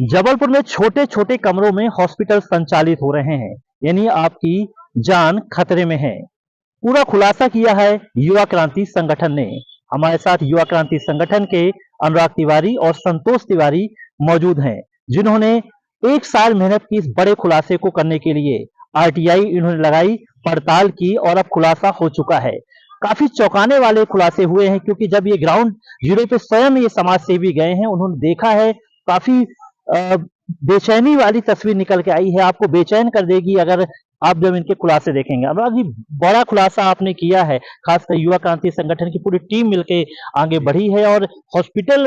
जबलपुर में छोटे छोटे कमरों में हॉस्पिटल संचालित हो रहे हैं, यानी आपकी जान खतरे में है। पूरा खुलासा किया है युवा क्रांति संगठन ने। हमारे साथ युवा क्रांति संगठन के अनुराग तिवारी और संतोष तिवारी मौजूद हैं, जिन्होंने एक साल मेहनत की इस बड़े खुलासे को करने के लिए आरटीआई इन्होंने लगाई, पड़ताल की और अब खुलासा हो चुका है। काफी चौंकाने वाले खुलासे हुए हैं, क्योंकि जब ये ग्राउंड जीरो पे स्वयं ये समाज सेवी गए हैं, उन्होंने देखा है, काफी बेचैनी वाली तस्वीर निकल के आई है। आपको बेचैन कर देगी अगर आप जब इनके खुलासे देखेंगे। अनुराग जी, बड़ा खुलासा आपने किया है, खासकर युवा क्रांति संगठन की पूरी टीम मिलकर आगे बढ़ी है, और हॉस्पिटल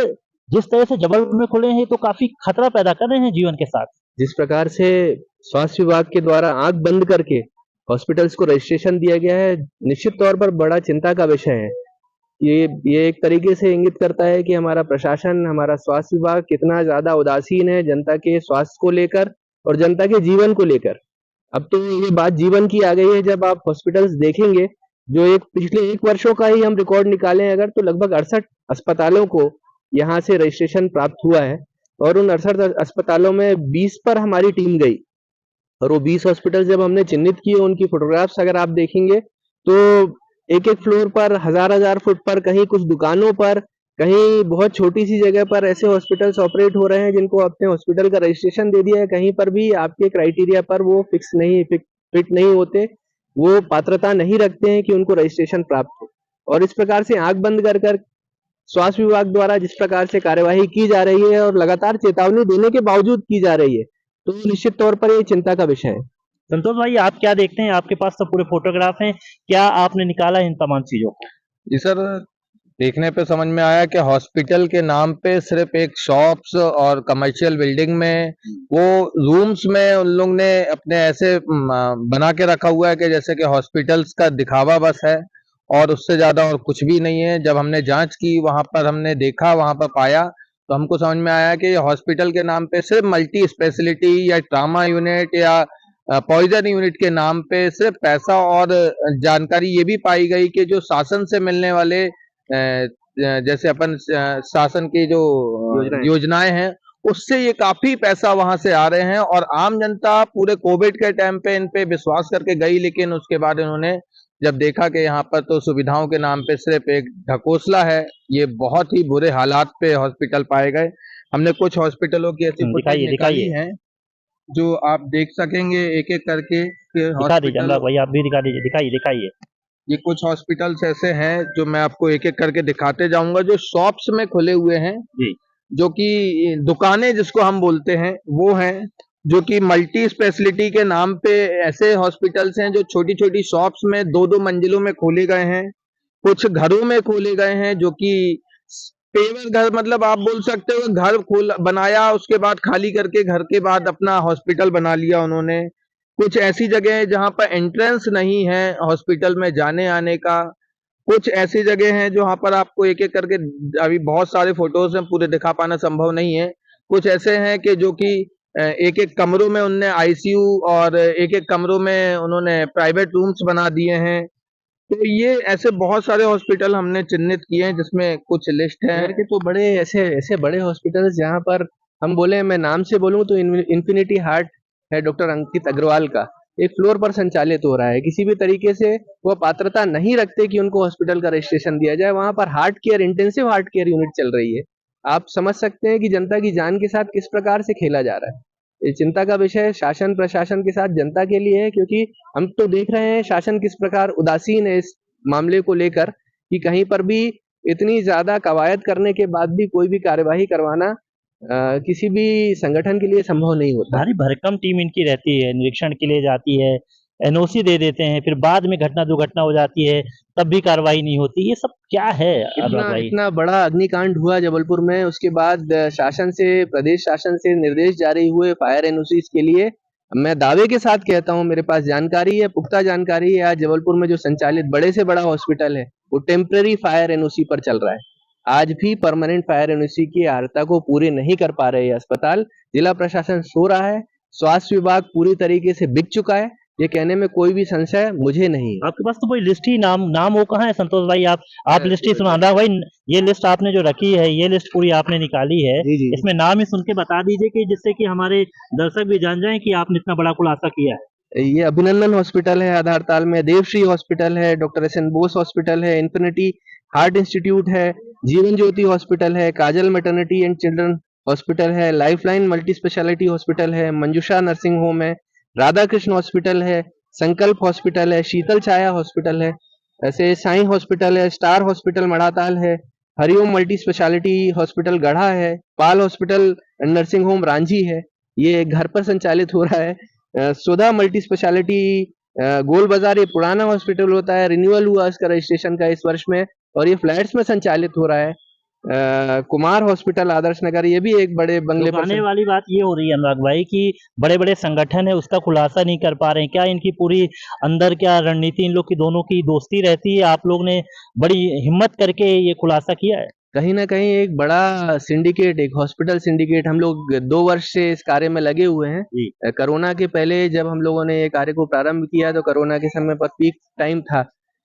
जिस तरह से जबलपुर में खुले हैं तो काफी खतरा पैदा कर रहे हैं जीवन के साथ। जिस प्रकार से स्वास्थ्य विभाग के द्वारा आंख बंद करके हॉस्पिटल्स को रजिस्ट्रेशन दिया गया है, निश्चित तौर पर बड़ा चिंता का विषय है। ये एक तरीके से इंगित करता है कि हमारा प्रशासन, हमारा स्वास्थ्य विभाग कितना ज्यादा उदासीन है जनता के स्वास्थ्य को लेकर और जनता के जीवन को लेकर। अब तो ये बात जीवन की आ गई है। जब आप हॉस्पिटल्स देखेंगे, जो एक पिछले 1 वर्षों का ही हम रिकॉर्ड निकालें अगर, तो लगभग 68 अस्पतालों को यहाँ से रजिस्ट्रेशन प्राप्त हुआ है और उन 68 अस्पतालों में 20 पर हमारी टीम गई और वो 20 हॉस्पिटल जब हमने चिन्हित किए, उनकी फोटोग्राफ्स अगर आप देखेंगे तो एक एक फ्लोर पर हजार फुट पर, कहीं कुछ दुकानों पर, कहीं बहुत छोटी सी जगह पर ऐसे हॉस्पिटल्स ऑपरेट हो रहे हैं जिनको अपने हॉस्पिटल का रजिस्ट्रेशन दे दिया है। कहीं पर भी आपके क्राइटेरिया पर वो फिट नहीं होते, वो पात्रता नहीं रखते हैं कि उनको रजिस्ट्रेशन प्राप्त हो। और इस प्रकार से आंख बंद कर कर स्वास्थ्य विभाग द्वारा जिस प्रकार से कार्यवाही की जा रही है और लगातार चेतावनी देने के बावजूद की जा रही है, तो निश्चित तौर पर ये चिंता का विषय है। संतोष भाई, आप क्या देखते हैं? आपके पास तो पूरे फोटोग्राफ हैं, क्या आपने निकाला इन तमाम चीजों को? जी सर, देखने पे समझ में आया कि हॉस्पिटल के नाम पे सिर्फ एक शॉप्स और कमर्शियल बिल्डिंग में वो रूम्स में उन लोग ने अपने ऐसे बना के रखा हुआ है कि जैसे कि हॉस्पिटल्स का दिखावा बस है और उससे ज्यादा और कुछ भी नहीं है। जब हमने जांच की, वहां पर हमने देखा, वहां पर पाया, तो हमको समझ में आया कि हॉस्पिटल के नाम पे सिर्फ मल्टी स्पेशलिटी या ट्रामा यूनिट या पॉइजन यूनिट के नाम पे सिर्फ पैसा, और जानकारी ये भी पाई गई कि जो शासन से मिलने वाले जैसे अपन शासन की जो योजनाएं हैं, उससे ये काफी पैसा वहां से आ रहे हैं और आम जनता पूरे कोविड के टाइम पे इन पे विश्वास करके गई, लेकिन उसके बाद इन्होंने जब देखा कि यहाँ पर तो सुविधाओं के नाम पे सिर्फ एक ढकोसला है, ये बहुत ही बुरे हालात पे हॉस्पिटल पाए गए। हमने कुछ हॉस्पिटलों की ऐसी फुटेज निकाली है जो आप देख सकेंगे एक एक करके। दिखा दीजिए अनुराग भाई, आप भी दिखा दीजिए, दिखाइए। ये कुछ हॉस्पिटल्स ऐसे हैं जो मैं आपको एक एक करके दिखाते जाऊंगा, जो शॉप्स में खुले हुए हैं जी, जो कि दुकानें जिसको हम बोलते हैं वो हैं, जो कि मल्टी स्पेशलिटी के नाम पे ऐसे हॉस्पिटल्स हैं जो छोटी छोटी शॉप्स में 2-2 मंजिलों में खोले गए हैं। कुछ घरों में खोले गए हैं, जो कि पेवर घर, मतलब आप बोल सकते हो घर खोल बनाया, उसके बाद खाली करके घर के बाद अपना हॉस्पिटल बना लिया उन्होंने। कुछ ऐसी जगह है जहां पर एंट्रेंस नहीं है हॉस्पिटल में जाने आने का। कुछ ऐसी जगह हैं जहां पर आपको एक एक करके, अभी बहुत सारे फोटोज में पूरे दिखा पाना संभव नहीं है। कुछ ऐसे हैं कि जो कि एक एक कमरों में उनने आईसीयू और एक एक कमरों में उन्होंने प्राइवेट रूम्स बना दिए हैं। तो ये ऐसे बहुत सारे हॉस्पिटल हमने चिन्हित किए हैं, जिसमें कुछ लिस्ट है कि तो बड़े ऐसे बड़े हॉस्पिटल जहाँ पर हम बोले, मैं नाम से बोलूँ तो इन्फिनिटी हार्ट है डॉक्टर अंकित अग्रवाल का, एक फ्लोर पर संचालित हो रहा है। किसी भी तरीके से वो पात्रता नहीं रखते कि उनको हॉस्पिटल का रजिस्ट्रेशन दिया जाए। वहां पर heart care, intensive heart care unit चल रही है। आप समझ सकते हैं कि जनता की जान के साथ किस प्रकार से खेला जा रहा है। ये चिंता का विषय शासन प्रशासन के साथ जनता के लिए है, क्योंकि हम तो देख रहे हैं शासन किस प्रकार उदासीन है इस मामले को लेकर, कि कहीं पर भी इतनी ज्यादा कवायद करने के बाद भी कोई भी कार्यवाही करवाना किसी भी संगठन के लिए संभव नहीं होता। भारी भरकम टीम इनकी रहती है, निरीक्षण के लिए जाती है, एनओसी दे देते हैं, फिर बाद में घटना दुर्घटना हो जाती है, तब भी कार्रवाई नहीं होती। ये सब क्या है? इतना बड़ा अग्निकांड हुआ जबलपुर में, उसके बाद शासन से, प्रदेश शासन से निर्देश जारी हुए फायर एनओसीज के लिए। मैं दावे के साथ कहता हूं, मेरे पास जानकारी है, पुख्ता जानकारी है, आज जबलपुर में जो संचालित बड़े से बड़ा हॉस्पिटल है वो टेम्पररी फायर एनओसी पर चल रहा है। आज भी परमानेंट फायर एनओसी की अर्हता को पूरे नहीं कर पा रहे अस्पताल। जिला प्रशासन सो रहा है, स्वास्थ्य विभाग पूरी तरीके से बिक चुका है। ये कहने में कोई भी संशय मुझे नहीं है। आपके पास तो कोई लिस्ट ही नाम वो कहाँ है संतोष भाई? आप लिस्ट ही सुना भाई। ये लिस्ट आपने जो रखी है, ये लिस्ट पूरी आपने निकाली है, जी जी इसमें नाम ही सुन के बता दीजिए कि जिससे कि हमारे दर्शक भी जान जाएं कि आपने इतना बड़ा खुलासा किया है। ये अभिनंदन हॉस्पिटल है आधारताल में, देवश्री हॉस्पिटल है, doctor S N Bose hospital है, इन्फिनिटी हार्ट इंस्टीट्यूट है, जीवन ज्योति हॉस्पिटल है, Kajal maternity and children hospital है, लाइफलाइन मल्टी स्पेशलिटी हॉस्पिटल है, मंजूषा नर्सिंग होम है, राधा कृष्ण हॉस्पिटल है, संकल्प हॉस्पिटल है, शीतल छाया हॉस्पिटल है, ऐसे साई हॉस्पिटल है, स्टार हॉस्पिटल मड़ाताल है, हरिओम मल्टी स्पेशलिटी हॉस्पिटल गढ़ा है, पाल हॉस्पिटल नर्सिंग होम रांझी है, ये घर पर संचालित हो रहा है। सुधा मल्टी स्पेशलिटी गोल बाजार ये पुराना हॉस्पिटल होता है, रिन्यूअल हुआ इसका रजिस्ट्रेशन का इस वर्ष में और ये फ्लैट्स में संचालित हो रहा है। कुमार हॉस्पिटल आदर्श नगर ये भी एक बड़े बंगले पर आने वाली बात ये हो रही है अनुराग भाई कि बड़े बड़े संगठन है उसका खुलासा नहीं कर पा रहे हैं। क्या इनकी पूरी अंदर क्या रणनीति, इन लोग की दोनों की दोस्ती रहती है? आप लोग ने बड़ी हिम्मत करके ये खुलासा किया है। कहीं ना कहीं एक बड़ा सिंडिकेट, एक हॉस्पिटल सिंडिकेट, हम लोग 2 वर्ष से इस कार्य में लगे हुए हैं। कोरोना के पहले जब हम लोगों ने ये कार्य को प्रारंभ किया तो कोरोना के समय पर पीक टाइम था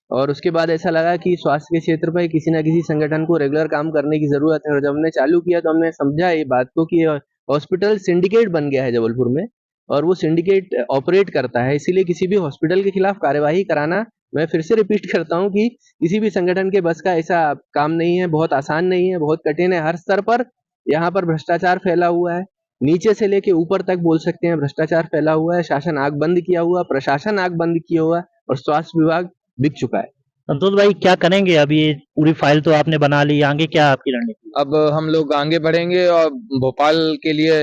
और उसके बाद ऐसा लगा कि स्वास्थ्य के क्षेत्र पर किसी ना किसी संगठन को रेगुलर काम करने की जरूरत है और जब हमने चालू किया तो हमने समझा ये बात को कि हॉस्पिटल सिंडिकेट बन गया है जबलपुर में और वो सिंडिकेट ऑपरेट करता है, इसीलिए किसी भी हॉस्पिटल के खिलाफ कार्यवाही कराना, मैं फिर से रिपीट करता हूं कि किसी भी संगठन के बस का ऐसा काम नहीं है, बहुत आसान नहीं है, बहुत कठिन है। हर स्तर पर यहाँ पर भ्रष्टाचार फैला हुआ है, नीचे से लेके ऊपर तक बोल सकते हैं भ्रष्टाचार फैला हुआ है। शासन आंख बंद किया हुआ, प्रशासन आंख बंद किया हुआ और स्वास्थ्य विभाग बिक चुका है। संतोष भाई क्या करेंगे? अभी ये पूरी फाइल तो आपने बना ली, आगे क्या आपकी रणनीति? अब हम लोग आगे बढ़ेंगे और भोपाल के लिए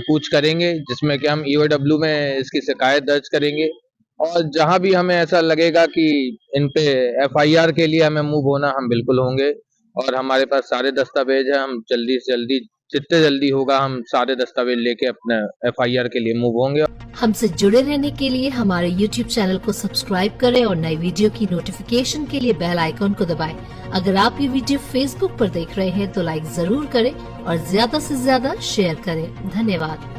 कूच करेंगे जिसमें कि हम ईओडब्ल्यू में इसकी शिकायत दर्ज करेंगे और जहां भी हमें ऐसा लगेगा कि इन पे एफआईआर के लिए हमें मूव होना, हम बिल्कुल होंगे और हमारे पास सारे दस्तावेज हैं। हम जल्दी से जल्दी, जितने जल्दी होगा, हम सारे दस्तावेज लेके अपने एफआईआर के लिए मूव होंगे। हमसे जुड़े रहने के लिए हमारे YouTube चैनल को सब्सक्राइब करें और नई वीडियो की नोटिफिकेशन के लिए बेल आइकॉन को दबाएं। अगर आप ये वीडियो Facebook पर देख रहे हैं तो लाइक जरूर करें और ज्यादा से ज्यादा शेयर करें। धन्यवाद।